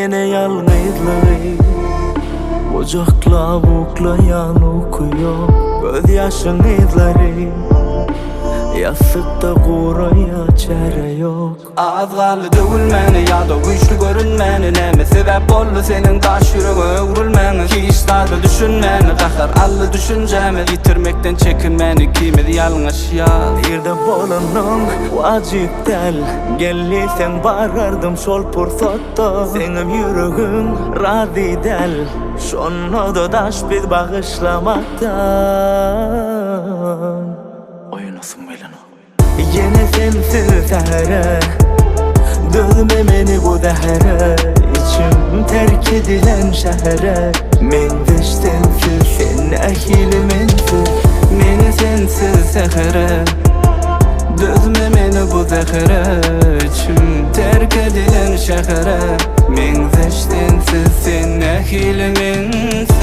yine yalnızlığı Ocakla buklayan okuyor göz yaşın izleri Yastıkta kuraya çare yok Azgalı dövülmeni ya da güçlü görünmeni Neme sebep oldu senin taş yüreğe vurulmeni Hiç tadı düşünmeni kahar allı düşüncemi Yitirmekten çekinmeni kimedi yalnız ya Yerde bolunun vacip del Gelli sen barardım şol pursatta Senim yüreğin razı del Şonu da daş biz bağışlamaktan Oyunasın belana Yine sensiz sehere Dövme beni bu dehere İçim terk edilen şehre Men de sensiz sen ehilimensiz Meni sensiz sehere Dözme beni bu zehre İçim terk edilen şehre Men sensiz sen ehilimensiz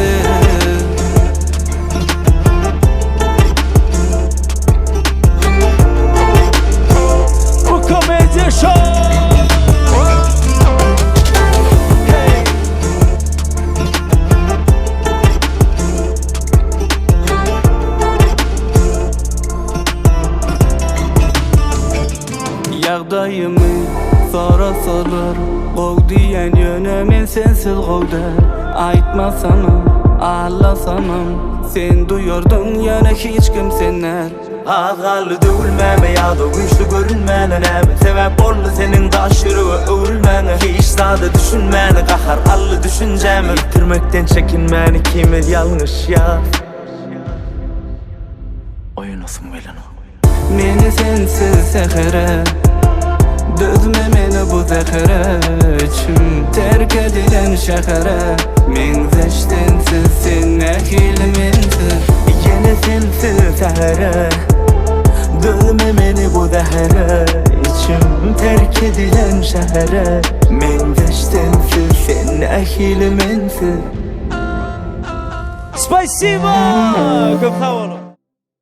Yağdayımı sorasalar Qov diyen yöne men sensiz qovda Aytmasanam, ağlasanam Sen duyordun yöne hiç kim senler Ağalı dövülmeme ya da güçlü görünmene Neme sebep oldu senin taş yüreğe övülmene Hiç tadı düşünmene kahar allı düşüncemi Yitirmekten çekinmeni kimid yanlış ya Oyunasın belana Meni sensiz sehere Dözme beni bu zehre İçim terk edilen şehre Men sensiz sen ehilmensiz Yine sensiz sehere Dövme beni bu dehere İçim terk edilen şehre Men de sensiz sen ehilimensiz Спасибо! Как